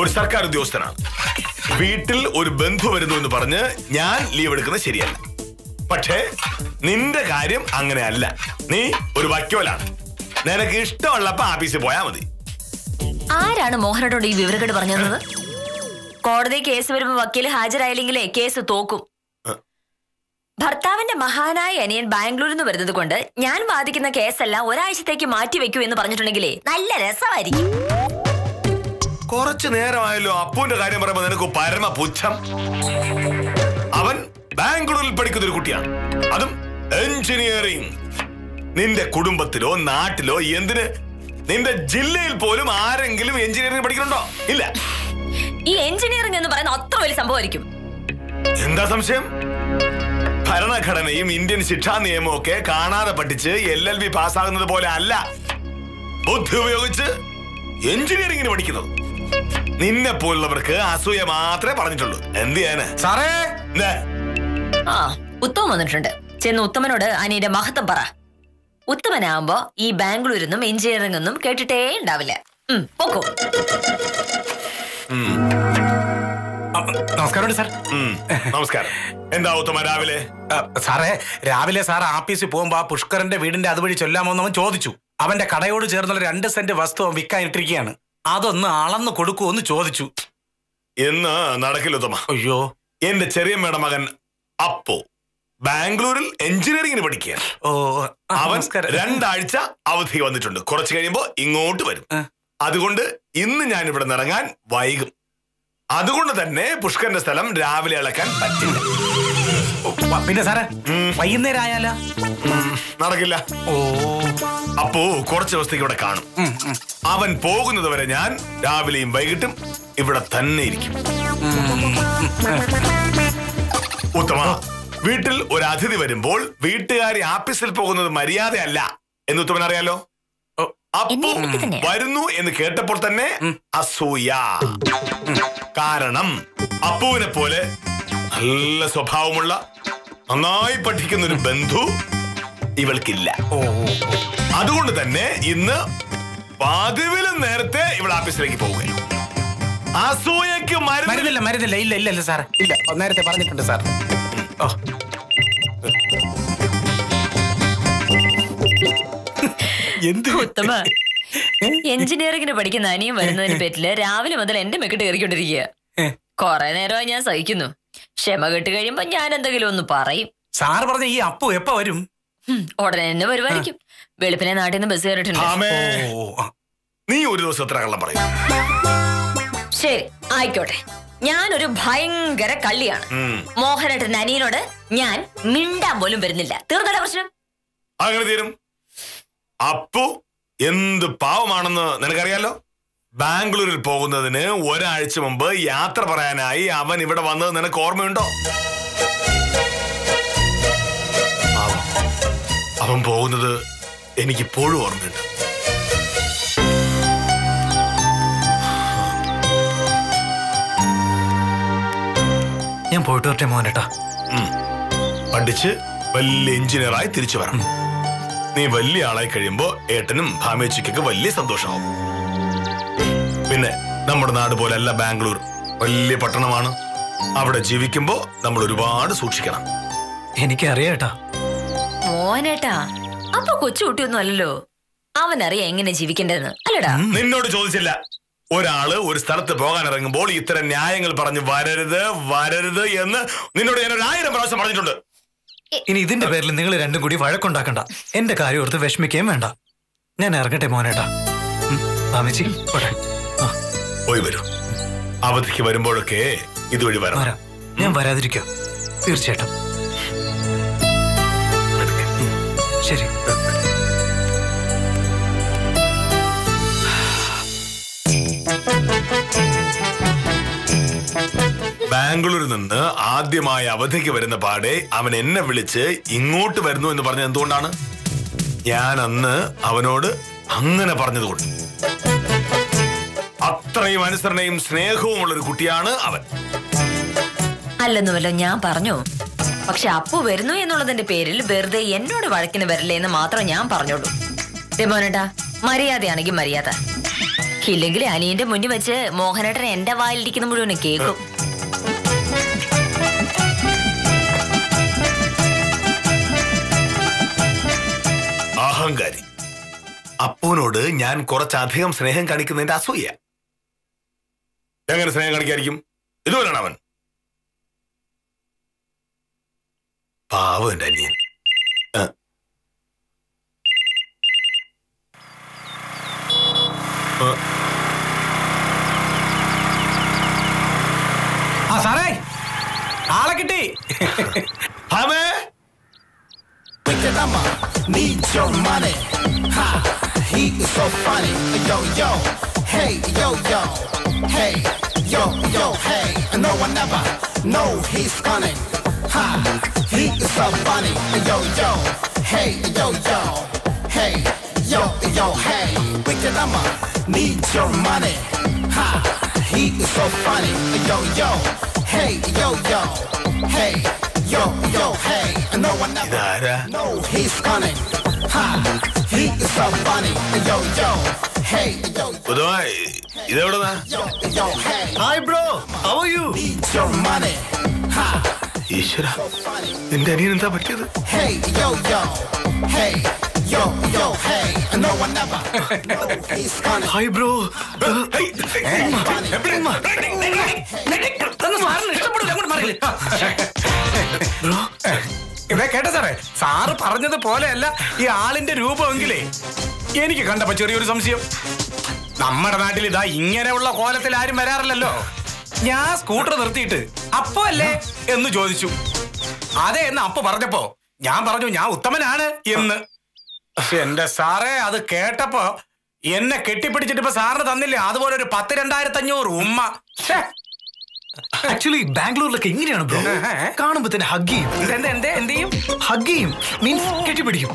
ഒരു സർക്കാർ ഉദ്യോഗസ്ഥനാണ്. വീട്ടിൽ ഒരു ബന്ധു വരുന്നു എന്ന് പറഞ്ഞ് ഞാൻ ലീവ് എടുക്കുന്നത് ശരിയല്ല. പക്ഷേ നിന്റെ കാര്യം അങ്ങനെയല്ല. നീ ഒരു വക്കീലാണ്. നിനക്ക് ഇഷ്ടമുള്ളപ്പോ ആഫീസിൽ പോയാ മതി. ആരാണ് മോഹനോട് ഈ വിവരക്കേട് പറഞ്ഞു തന്നത്? കോടതി കേസ് വരുമ്പോ വക്കീൽ ഹാജരായില്ലെങ്കിലേ കേസ് തോക്കും. ഭർത്താവിന്റെ മഹാനായ അനിയൻ ബാംഗ്ലൂരിൽ നിന്ന് വരുന്നത് കൊണ്ട് ഞാൻ വാദിക്കുന്ന കേസെല്ലാം ഒരാഴ്ചത്തേക്ക് മാറ്റിവെക്കൂ എന്ന് പറഞ്ഞിട്ടുണ്ടെങ്കിലേ നല്ല രസമായിരിക്കും. കുറച്ചു നേരമായല്ലോ അപ്പുവിന്റെ കാര്യം പറയുമ്പോ നിനക്ക് പരമ പുച്ഛം. അവൻ ബാംഗ്ലൂരിൽ പഠിക്കുന്ന ഒരു കുട്ടിയാണ്, അതും എഞ്ചിനീയറിംഗ്. നിന്റെ കുടുംബത്തിലോ നാട്ടിലോ എന്തിന് നിന്റെ ജില്ലയിൽ പോലും ആരെങ്കിലും എഞ്ചിനീയറിംഗ് പഠിക്കുന്നുണ്ടോ? ഇല്ല. ഈ എഞ്ചിനീയറിംഗ് എന്ന് പറയുന്ന അത്ര വലിയ സംഭവമായിരിക്കും. എന്താ സംശയം? ഭരണഘടനയും ഇന്ത്യൻ ശിക്ഷാ നിയമവും ഒക്കെ കാണാതെ പഠിച്ച് LLB പാസ്സാകുന്നത് പോലെ അല്ല ബുദ്ധി ഉപയോഗിച്ച് എഞ്ചിനീയറിംഗിന് പഠിക്കുന്നത്. നിന്നെ പോലുള്ളവർക്ക് അസൂയ മാത്രമേ പറഞ്ഞിട്ടുള്ളൂ. എന്ത് ചെയ്യാന് സാറേ? ഉത്തമൻ വന്നിട്ടുണ്ട്. ചെന്ന് ഉത്തമനോട് അനിയന്റെ മഹത്വം പറ. ഉത്തമനാകുമ്പോ ഈ ബാംഗ്ലൂരിൽ നിന്നും എഞ്ചിനീയറിംഗ് ഒന്നും കേട്ടിട്ടേ ഉണ്ടാവില്ല. പോക്കോ. നമസ്കാരം സാർ. നമസ്കാരം. എന്താ ഉത്തമ രാവിലെ? സാറേ, രാവിലെ സാർ ആഫീസിൽ പോകുമ്പോ പുഷ്കരന്റെ വീടിന്റെ അതുവഴി ചൊല്ലാമോന്ന് അവൻ ചോദിച്ചു. അവന്റെ കടയോട് ചേർന്നുള്ള 2 സെന്റ് വസ്തു അവൻ വിൽക്കാനിട്ടിരിക്കുകയാണ്. അതൊന്ന് അളന്ന് കൊടുക്കുമെന്ന് ചോദിച്ചു. എന്ന് നടക്കില്ല ഉത്തമ. അയ്യോ, എന്റെ ചെറിയമ്മയുടെ മകൻ അപ്പു ബാംഗ്ലൂരിൽ എഞ്ചിനീയറിംഗിന് പഠിക്കുകയാണ്. അവൻ 2 ആഴ്ച അവധി വന്നിട്ടുണ്ട്. കുറച്ച് കഴിയുമ്പോ ഇങ്ങോട്ട് വരും. അതുകൊണ്ട് ഇന്ന് ഞാൻ ഇവിടെ നിന്ന് ഇറങ്ങാൻ വൈകും. അതുകൊണ്ട് തന്നെ പുഷ്കരന്റെ സ്ഥലം രാവിലെ ഇളക്കാൻ പറ്റില്ല. പിന്നെ സാറേ, വൈകുന്നേരം ആയാലോ? നടക്കില്ല. അപ്പോ കുറച്ച് ദിവസത്തേക്ക് ഇവിടെ കാണും. അവൻ പോകുന്നത് വരെ ഞാൻ രാവിലെയും വൈകിട്ടും ഇവിടെ തന്നെ ഇരിക്കും. ഉത്തമ, വീട്ടിൽ ഒരു അതിഥി വരുമ്പോൾ വീട്ടുകാരി ആഫീസിൽ പോകുന്നത് മര്യാദയല്ല എന്ന് ഉത്തമൻ അറിയാലോ. അപ്പു വരുന്നു എന്ന് കേട്ടപ്പോൾ തന്നെ അസൂയ. കാരണം അപ്പുവിനെ പോലെ നല്ല സ്വഭാവമുള്ള നന്നായി പഠിക്കുന്ന ഒരു ബന്ധു ഇവൾക്കില്ല. അതുകൊണ്ട് തന്നെ ഇന്ന് പതിവിലും നേരത്തെ ഇവൾ ആഫീസിലേക്ക് പോവുകയാണ്. അസൂയക്ക് മരുന്നില്ല. ഇല്ല സാർ, ഇല്ല. നേരത്തെ പറഞ്ഞിട്ടുണ്ട് സാർ. ഉത്തമ, എഞ്ചിനീയറിംഗിന് പഠിക്കുന്ന അനിയും വരുന്നതിന് പറ്റില്ല രാവിലെ മുതൽ എന്റെ മെക്കിട്ട് കയറിക്കൊണ്ടിരിക്കുക. കൊറേ നേരമായി ഞാൻ സഹിക്കുന്നു. ക്ഷമ കെട്ട് കഴിയുമ്പോ ഞാൻ എന്തെങ്കിലും ഒന്ന് പറയും. സാർ പറഞ്ഞ ഈ അപ്പു എപ്പ വരും? ഉടനെ തന്നെ വരുമായിരിക്കും. വെളുപ്പിനെ നാട്ടിൽ നിന്ന് ബസ് കയറിയിട്ടുണ്ട്. നീ ഒരു ദിവസം എത്ര കള്ളം പറയും? ശരി, ആയിക്കോട്ടെ. ഞാനൊരു ഭയങ്കര കള്ളിയാണ്. മോഹനേട്ടന്റെ അനിയനോട് ഞാൻ മിണ്ടാൻ പോലും വരുന്നില്ല. തീർന്നല്ല പ്രശ്നം? അങ്ങനെ തീരും. അപ്പു എന്ത് പാവമാണെന്ന് നിനക്കറിയാലോ. ബാംഗ്ലൂരിൽ പോകുന്നതിന് ഒരാഴ്ച മുമ്പ് യാത്ര പറയാനായി അവൻ ഇവിടെ വന്നത് നിനക്ക് ഓർമ്മയുണ്ടോ? അവൻ പോകുന്നത് എനിക്കിപ്പോഴും ഓർമ്മയുണ്ട്. ഞാൻ പോയിട്ട് വരട്ടെ മോഹനേട്ടാ. പഠിച്ച് വലിയ എഞ്ചിനീയറായി തിരിച്ചു വരണം. നീ വലിയ ആളായി കഴിയുമ്പോ ഏട്ടനും ഭാമേച്ചിക്കൊക്കെ വലിയ സന്തോഷമാവും. പിന്നെ നമ്മുടെ നാട് പോലെയല്ല ബാംഗ്ലൂർ, വലിയ പട്ടണമാണ്. അവിടെ ജീവിക്കുമ്പോ നമ്മൾ ഒരുപാട് സൂക്ഷിക്കണം. എനിക്കറിയാട്ടാ. മോഹനേട്ടാ, അപ്പൊ കൊച്ചുകുട്ടിയൊന്നും അല്ലല്ലോ. അവനറിയാം എങ്ങനെ ജീവിക്കേണ്ടതെന്ന്, അല്ലടാ? നിന്നോട് ചോദിച്ചില്ല. ഒരാള് ഒരു സ്ഥലത്ത് പോകാൻ ഇറങ്ങുമ്പോൾ ഇത്തരം ന്യായങ്ങൾ പറഞ്ഞ് വരരുത് എന്ന് നിന്നോട് ഞാൻ 1000 പ്രാവശ്യം പറഞ്ഞിട്ടുണ്ട്. ഇനി ഇതിന്റെ പേരിൽ നിങ്ങൾ രണ്ടും കൂടി വഴക്കുണ്ടാക്കണ്ട. എന്റെ കാര്യം ഓർത്ത് വിഷമിക്കുകയും വേണ്ട. ഞാൻ ഇറങ്ങട്ടെ മോഹനേട്ടാ. പോയി വരൂ. അവധിക്ക് വരുമ്പോഴൊക്കെ ഇതുവഴി വരാം. ഞാൻ വരാതിരിക്കോ? തീർച്ചയായിട്ടും. ശരി. ബാംഗ്ലൂരിൽ നിന്ന് ആദ്യമായി അവധിക്ക് വരുന്ന പാടെ അവൻ എന്നെ വിളിച്ച് ഇങ്ങോട്ട് വരുന്നു എന്ന് പറഞ്ഞത് എന്തുകൊണ്ടാണ്? ഞാൻ അന്ന് അവനോട് അങ്ങനെ പറഞ്ഞതുകൊണ്ട്. അത്രയും അനുസരണയും സ്നേഹവും ഉള്ളൊരു കുട്ടിയാണ് അവൻ. അല്ലെന്നുമല്ലോ ഞാൻ പറഞ്ഞു. പക്ഷെ അപ്പു വരുന്നു എന്നുള്ളതിന്റെ പേരിൽ വെറുതെ എന്നോട് വഴക്കിന് വരില്ലേ എന്ന് മാത്രം ഞാൻ പറഞ്ഞോളൂ. മോനേട്ടാ, മര്യാദയാണെങ്കിൽ മര്യാദ. ഇല്ലെങ്കിൽ അനിയന്റെ മുന്നിൽ വെച്ച് മോഹനേട്ടൻ എന്റെ വായിലിരിക്കുന്ന മുഴുവൻ കേൾക്കും. അഹങ്കാരി. അപ്പൂനോട് ഞാൻ കുറച്ചധികം സ്നേഹം കാണിക്കുന്നതിന്റെ അസൂയ. എങ്ങനെ സ്നേഹം കാണിക്കായിരിക്കും? ഇതുപോലെയാണ് അവൻ. പാവം എന്റെ അനിയൻ. സാറേ, ആളെ കിട്ടി. Need your money. Ha, he is so funny. Yo, yo, hey, yo, yo, hey, yo, yo, hey. No one ever know he's cunning. Ha, he is so funny. Yo, yo, hey, yo, yo, hey, yo, yo, hey. Wicked Amma, need your money. Ha, he is so funny. Yo, yo, hey, yo, yo, hey. Yo, yo, hey, no one ever know he's cunning. Ha, he is so funny. Yo, yo, hey, yo, ഇതെവിടെന്നാ? yo, yo, hey. Hi bro, how are you? Need your money. Ha, ഈശ്വര, എന്റെ അനിയൻ എന്താ പറ്റിയത്? hey, yo, yo, hey, yo, yo, hey, no one ever know he's cunning. Hi bro. കേട്ട സാറേ, sir പറഞ്ഞത് പോലെയല്ല ഈ ആളിന്റെ രൂപമെങ്കിലേ എനിക്ക് കണ്ടപ്പോ ചെറിയൊരു സംശയം. നമ്മുടെ നാട്ടിൽ ഇതാ ഇങ്ങനെയുള്ള കോലത്തിൽ ആരും വരാറില്ലല്ലോ. ഞാൻ സ്കൂട്ടർ നിർത്തിയിട്ട് അപ്പോ അല്ലേ എന്ന് ചോദിച്ചു. അതെ എന്ന് അപ്പ പറഞ്ഞപ്പോ ഞാൻ പറഞ്ഞു ഞാൻ ഉത്തമനാണ് എന്ന്. എന്റെ സാറേ, അത് കേട്ടപ്പോ എന്നെ കെട്ടിപ്പിടിച്ചിട്ട് ഇപ്പൊ സാറിന് തന്നില്ലേ അതുപോലെ ഒരു 10,2,500 ഉമ്മ. ആക്ച്വലി ബാംഗ്ലൂരിലൊക്കെ എങ്ങനെയാണ് ബ്രോ? കാണുമ്പോ തന്നെ ഹഗ് ചെയ്യും. എന്ത് ചെയ്യും? ഹഗ് ചെയ്യും മീൻസ് കെട്ടിപ്പിടിക്കും.